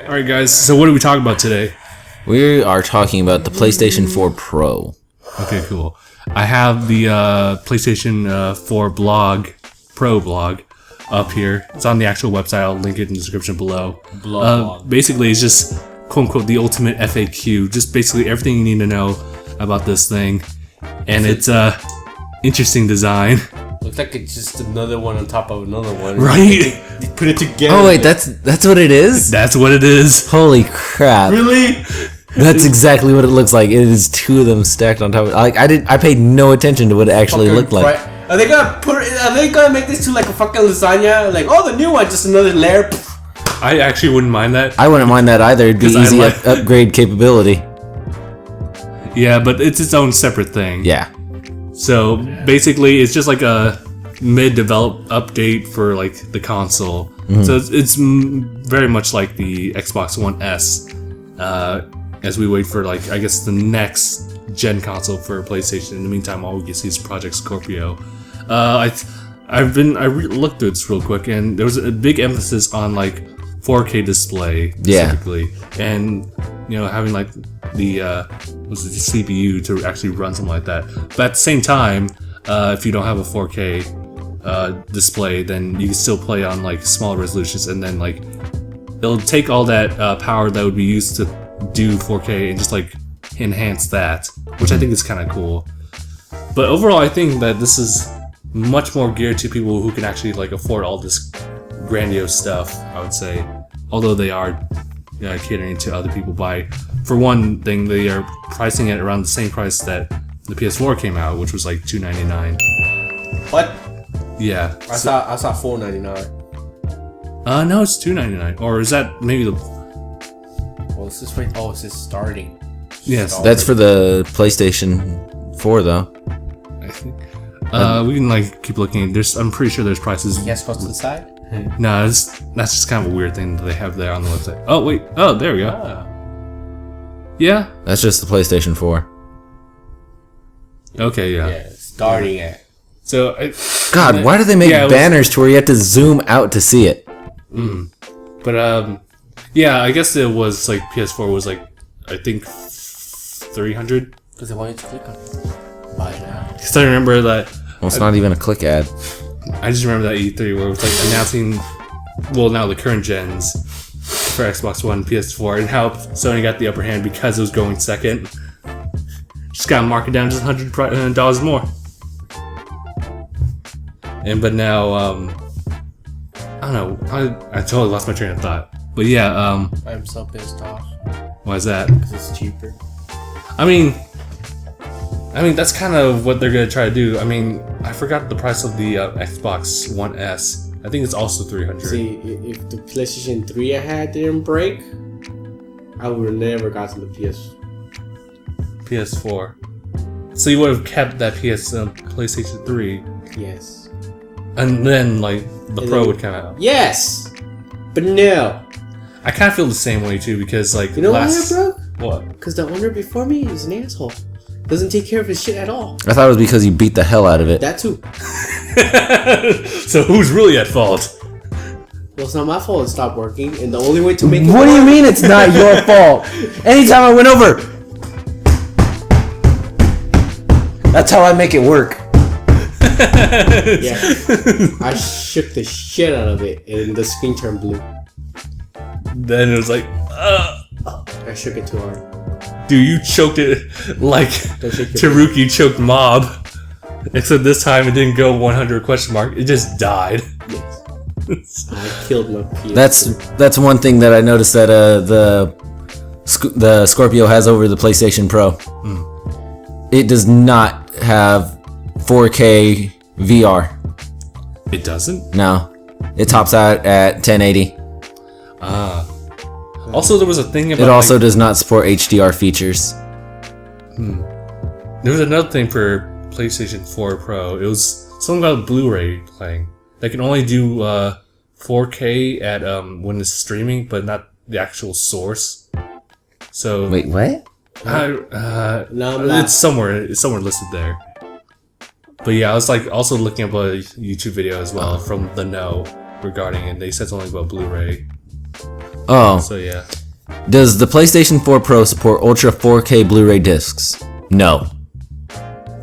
Alright guys, so what are we talking about today? We are talking about the PlayStation 4 Pro. Okay, cool. I have the PlayStation 4 blog, Pro blog, up here. It's on the actual website. I'll link it in the description below. Basically, it's just, quote-unquote, the ultimate FAQ. Just basically everything you need to know about this thing. And it's interesting design. Looks like it's just another one on top of another one. Right? They put it together. Oh wait, that's what it is? That's what it is. Holy crap. Really? That's exactly what it looks like. It is two of them stacked on top of I paid no attention to what it actually looked like. Are they gonna make this to like a fucking lasagna? Like, oh, the new one, just another layer. I actually wouldn't mind that. I wouldn't mind that either. It'd be easy upgrade capability. Yeah, but it's its own separate thing. Yeah. So basically, it's just like a mid-develop update for like the console. Mm-hmm. So it's very much like the Xbox One S. As we wait for like I guess the next gen console for PlayStation. In the meantime, all we can see is Project Scorpio. I looked through this real quick, and there was a big emphasis on like 4K display specifically, and you know having like the CPU to actually run something like that. But at the same time, if you don't have a 4K display, then you can still play on like small resolutions, and then like it'll take all that power that would be used to do 4K and just like enhance that, which I think is kind of cool. But overall, I think that this is much more geared to people who can actually like afford all this grandiose stuff, I would say. Although they are catering to other people by, for one thing, they are pricing it around the same price that the PS4 came out, which was like $299. What? Yeah. I saw $499. No, it's $299. Or is that maybe the? Well, it's this right. Oh, it's just starting. Yes, that's for the PlayStation 4 though. I think. We can like keep looking. I'm pretty sure there's prices. You guys supposed to the side? No, that's just kind of a weird thing that they have there on the website. Oh wait. Oh, there we go. Ah. Yeah. That's just the PlayStation 4. Okay. Yeah. Yeah, starting at. So. God, why do they make banners to where you have to zoom out to see it? But yeah, I guess it was like PS4 was like I think 300. Because they wanted to click on it. Buy it now. Because I remember that. Well, it's not even a click ad. I just remember that E3 where it was like announcing, well, now the current gens for Xbox One, PS4, and how Sony got the upper hand because it was going second. Just got to mark it down just $100 more. But now, I don't know. I totally lost my train of thought. But yeah, I'm so pissed off. Why is that? Because it's cheaper. I mean, that's kind of what they're gonna try to do. I mean, I forgot the price of the Xbox One S. I think it's also $300. See, if the PlayStation 3 I had didn't break, I would have never gotten the PS4. So you would have kept that PlayStation 3. Yes. And then like the Pro would come out. Yes, but no. I kind of feel the same way too because like you know why I broke? What? Because the owner before me is an asshole. Doesn't take care of his shit at all. I thought it was because you beat the hell out of it. That too. So who's really at fault? Well, it's not my fault it stopped working, and the only way to make it What do you mean it's not your fault? Anytime I went over, that's how I make it work. Yeah. I shook the shit out of it, and the screen turned blue. Then it was like, I shook it too hard. Dude, you choked it like Taruki choked Mob. Except this time it didn't go 100 question mark. It just died. Yes. I killed my PS. That's one thing that I noticed that the Scorpio has over the PlayStation Pro. It does not have 4K VR. It doesn't? No. It tops out at 1080. Also, there was a thing about... It also does not support HDR features. There was another thing for PlayStation 4 Pro. It was something about Blu-ray playing. They can only do 4K at when it's streaming, but not the actual source. So... Wait, what? It's somewhere listed there. But yeah, I was like also looking up a YouTube video as well from The Know regarding it. They said something about Blu-ray. Oh. So yeah. Does the PlayStation 4 Pro support Ultra 4K Blu-ray discs? No.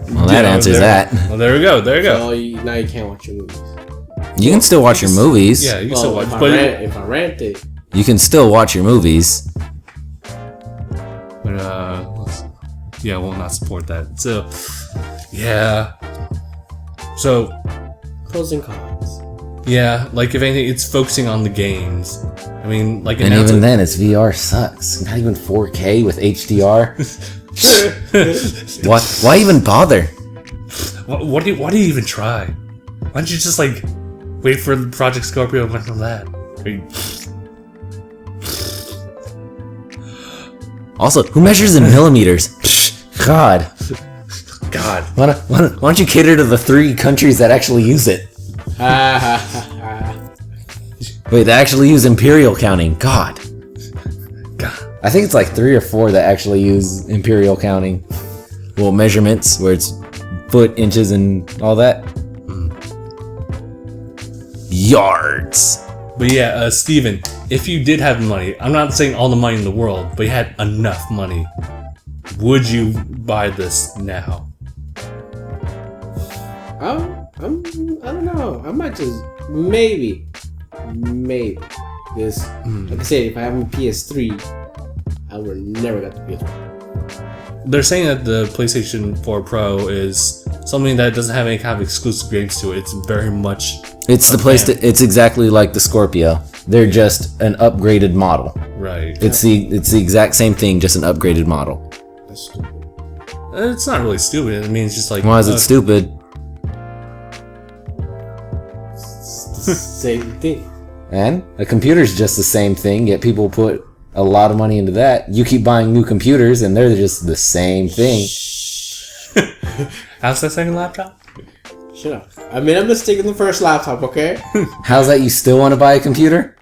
Well, that answers that. Well, there we go. There you go. So now you can't watch your movies. You can still watch your movies. Yeah, you can still watch. If I rent it, You can still watch your movies. But yeah, will not support that. So yeah. So pros and cons. yeah, like if anything, it's focusing on the games. I mean, like, And even then, its VR sucks. Not even 4K with HDR. Why even bother? Why do you even try? Why don't you just like wait for Project Scorpio and went from that? Also, who measures in millimeters? God. God. Why don't you cater to the 3 countries that actually use it? Wait, they actually use imperial counting. God. I think it's like 3 or 4 that actually use imperial counting. Well, measurements, where it's foot, inches, and all that. Yards. But yeah, Steven, if you did have money, I'm not saying all the money in the world, but you had enough money, would you buy this now? I don't know. I might just maybe. Because like I said, if I have a PS3, I would never got the PS4. They're saying that the PlayStation 4 Pro is something that doesn't have any kind of exclusive games to it. It's very much. It's the place. It's exactly like the Scorpio. They're just an upgraded model. Right. It's the exact same thing, just an upgraded model. That's stupid. It's not really stupid. I mean, it's just like. Why is it stupid? Same thing. And a computer's just the same thing, yet people put a lot of money into that. You keep buying new computers, and they're just the same thing. How's that second laptop? Shut up. I made a mistake in the first laptop, okay? How's that you still want to buy a computer?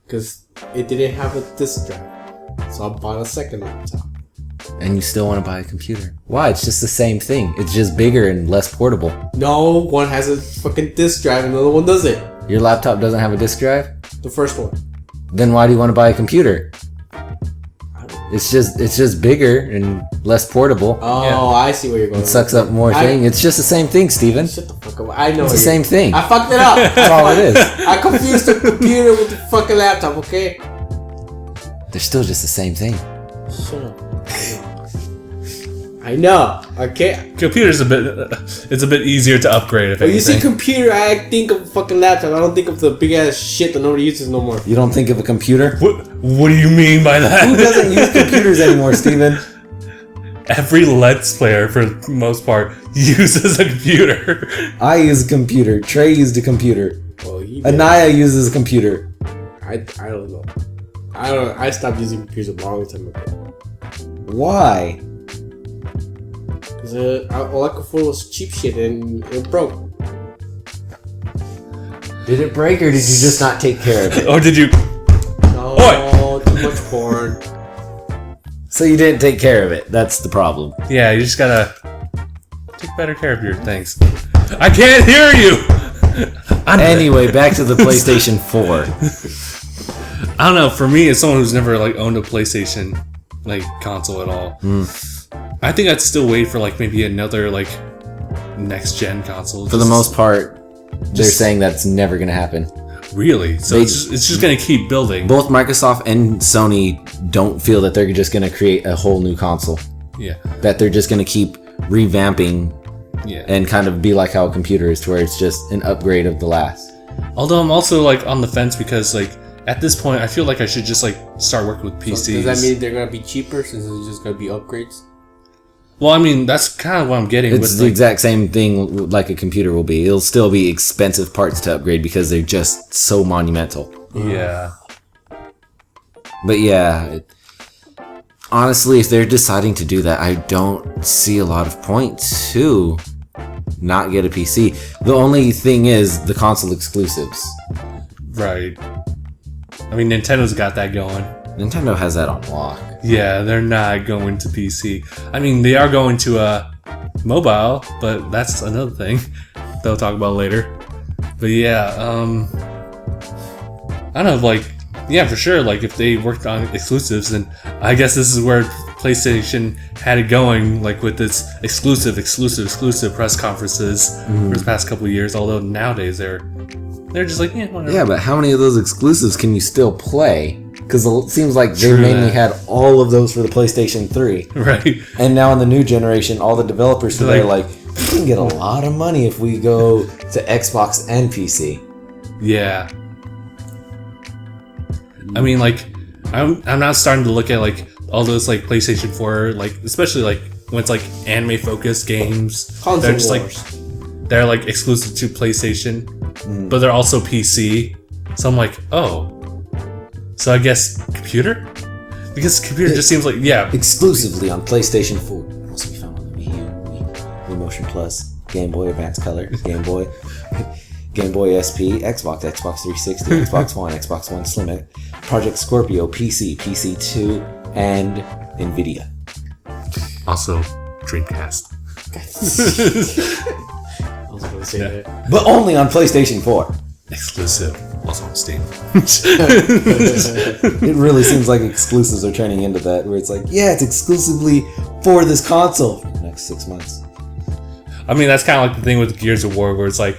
Because it didn't have a disk drive. So I bought a second laptop. And you still want to buy a computer. Why? It's just the same thing. It's just bigger and less portable. No, one has a fucking disk drive and the other one doesn't. Your laptop doesn't have a disk drive? The first one. Then why do you want to buy a computer? It's just bigger and less portable. Oh, Yeah. I see where you're going. It sucks up more thing. It's just the same thing, Steven. Shut the fuck up. I know It's the same thing. I fucked it up. That's all it is. I confused the computer with the fucking laptop, okay? They're still just the same thing. Shut up. I know, okay? Computer's it's a bit easier to upgrade if When you say anything. computer, I think of fucking laptop. I don't think of the big ass shit that nobody uses no more. You don't think of a computer? What do you mean by that? Who doesn't use computers anymore, Steven? Every Let's Player, for the most part, uses a computer. I use a computer. Trey used a computer. Well, Anaya uses a computer. I don't know. I stopped using computers a long time ago. Why? Because all I could afford was cheap shit and it broke. Did it break or did you just not take care of it? Or did you? No, too much porn. So you didn't take care of it. That's the problem. Yeah, you just gotta take better care of your things. I can't hear you! Anyway, back to the PlayStation 4. I don't know, for me, as someone who's never like owned a PlayStation like console at all, I think I'd still wait for like maybe another like next gen console. For the most part, they're saying that's never going to happen. Really? So it's just gonna keep building. Both Microsoft and Sony don't feel that they're just going to create a whole new console. Yeah. That they're just going to keep revamping Yeah. and kind of be like how a computer is, to where it's just an upgrade of the last. Although I'm also like on the fence because like at this point I feel like I should just like start working with PCs. So does that mean they're gonna be cheaper since it's just gonna be upgrades? Well, I mean that's kind of what I'm getting. It's with, the like, exact same thing like a computer will be. It'll still be expensive parts to upgrade because they're just so monumental. Yeah. But yeah, honestly, if they're deciding to do that, I don't see a lot of point to not get a PC. The only thing is the console exclusives. Right. I mean Nintendo's got that going. Nintendo has that on lock. Yeah, they're not going to PC. I mean, they are going to mobile, but that's another thing they'll talk about later. But yeah, I don't know, like Yeah, for sure. Like, if they worked on exclusives, then I guess this is where PlayStation had it going, like, with its exclusive press conferences for the past couple of years. Although nowadays they're just like, yeah, whatever. Yeah, but how many of those exclusives can you still play? Because it seems like they True mainly that. had all of those for the PlayStation 3. Right. And now in the new generation, all the developers today are Like- like, we can get a lot of money if we go to Xbox and PC. Yeah. I mean, like, I'm now starting to look at, like, all those, like, PlayStation 4, like, especially, like, when it's, like, anime-focused games. Console They're just, wars. like, they're, like, exclusive to PlayStation, but they're also PC. So I'm like, oh. So I guess computer? Because computer just seems like, yeah. Exclusively on PlayStation 4. Also be found on the Wii U, Wii Motion Plus, Game Boy Advance Color, Game Boy SP, Xbox 360, Xbox One, Xbox One Slim, Project Scorpio, PC, PC2, and Nvidia. Also, Dreamcast. I was going to say that. But only on PlayStation 4. Exclusive. Also on Steam. It really seems like exclusives are turning into that, where it's like, yeah, it's exclusively for this console for the next 6 months. I mean, that's kind of like the thing with Gears of War, where it's like,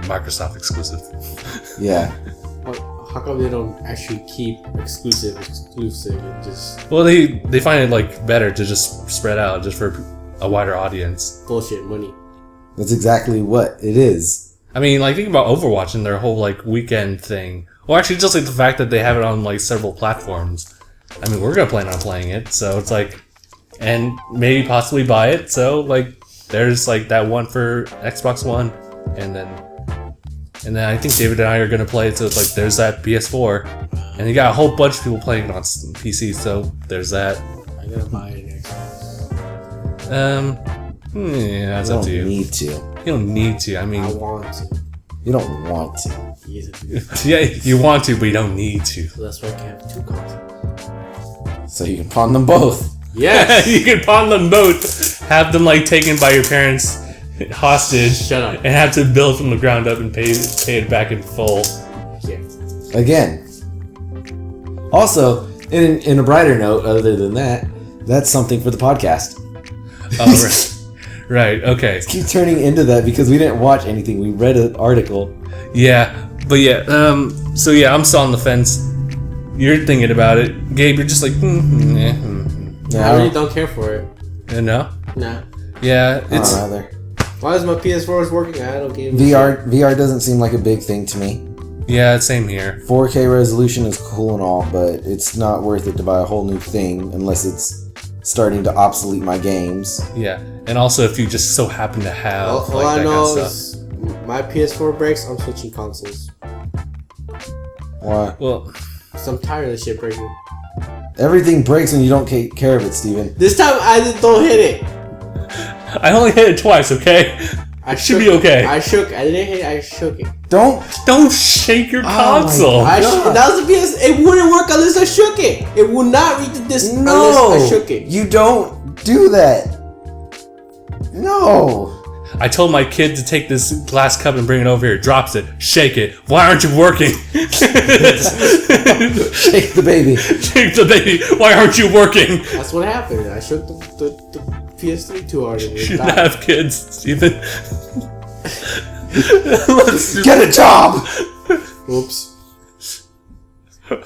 Microsoft exclusive. Yeah. How come they don't actually keep exclusive and just Well, they find it, like, better to just spread out just for a wider audience. bullshit money? That's exactly what it is. I mean, like, think about Overwatch and their whole, like, weekend thing. Well, actually, just, like, the fact that they have it on, like, several platforms. I mean, we're gonna plan on playing it, so it's like... And maybe possibly buy it, so, like, there's, like, that one for Xbox One, and then I think David and I are gonna play it, so it's like, there's that PS4. And you got a whole bunch of people playing it on PC, so there's that. I gotta buy an Xbox. Yeah, that's You up don't to you. need to. You don't need to, I mean... I want to. You don't want to. Yes, I do. Yeah, you want to, but you don't need to. So that's why I can have 2 consoles. So you can pawn them both. Yes. You can pawn them both, have them, like, taken by your parents hostage, Shut up. and have to build from the ground up and pay it back in full. Yeah. Again. Also, in a brighter note, other than that, that's something for the podcast. Oh, right, okay. Keep turning into that because we didn't watch anything. We read an article. Yeah, but yeah, so yeah, I'm still on the fence. You're thinking about it. Gabe, you're just like, Yeah, I really don't care for it. no? Nah. Yeah, it's... rather. Why is my PS4 working? I don't give a VR doesn't seem like a big thing to me. Yeah, same here. 4K resolution is cool and all, but it's not worth it to buy a whole new thing unless it's starting to obsolete my games. Yeah, and also if you just so happen to have, All like, I that know kind of is stuff. my PS4 breaks, I'm switching consoles. Why? Well, So I'm tired of this shit breaking. Everything breaks when you don't take care of it, Steven. This time I don't hit it. I only hit it twice, okay? I Should be okay. I didn't hit it, I shook it. Don't. Don't shake your console! my That was the PS. It wouldn't work unless I shook it. It would not reach the distance unless I shook it. You don't do that. No. I told my kid to take this glass cup and bring it over here. Drops it. Shake it. Why aren't you working? Shake the baby. Shake the baby. Why aren't you working? That's what happened. I shook the PS3 too hard and You it shouldn't died. have kids, Stephen. Get a job. Oops.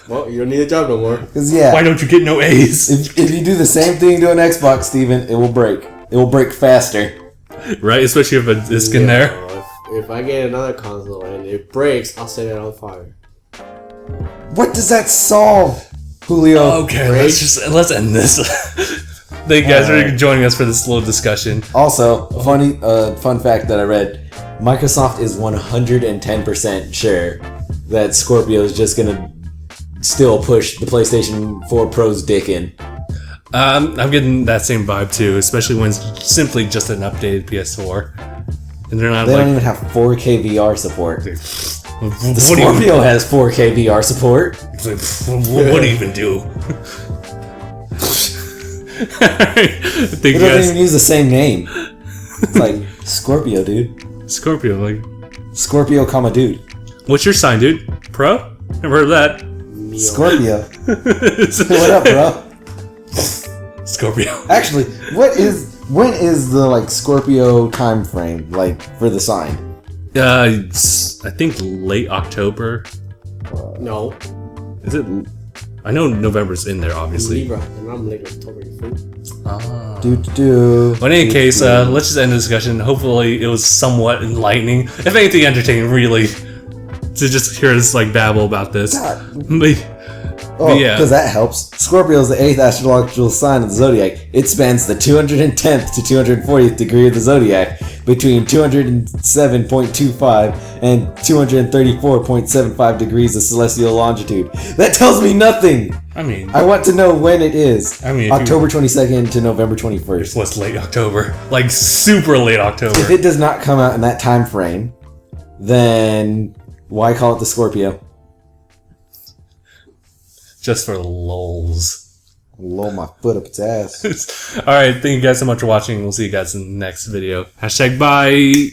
Well, you don't need a job no more. Because yeah, Why don't you get no A's? if you do the same thing to an Xbox, Steven, it will break. It will break faster. Right? Especially if a disc in there. If I get another console and it breaks, I'll set it on fire. What does that solve, Julio? Okay, let's end this. Thank you guys for joining us for this little discussion. Also, fun fact that I read: Microsoft is 110% sure that Scorpio is just gonna still push the PlayStation 4 Pro's dick in. I'm getting that same vibe too, especially when it's simply just an updated PS4. And they're not They don't like... even have 4K VR support. The What Scorpio has 4K VR support. do you even do? Thank It you doesn't guys. even use the same name. It's like Scorpio, dude. Scorpio, like... Scorpio, dude. What's your sign, dude? Pro? Never heard of that. Scorpio. It's- What up, bro? Scorpio. Actually, when is the like Scorpio time frame like for the sign? I think late October. No. Is it? I know November's in there, obviously. Libra. And I'm late October. You fool. Do. But in any case, let's just end the discussion. Hopefully, it was somewhat enlightening. If anything, entertaining, really. To just hear us like babble about this. Oh, yeah. because that helps. Scorpio is the 8th astrological sign of the zodiac. It spans the 210th to 240th degree of the zodiac, between 207.25 and 234.75 degrees of celestial longitude. That tells me nothing. I mean, I want to know when it is. I mean, October 22nd to November 21st. what's late October? Like super late October. If it does not come out in that time frame, then why call it the Scorpio? Just for lulz. Blow my foot up its ass. Alright, thank you guys so much for watching. We'll see you guys in the next video. #bye.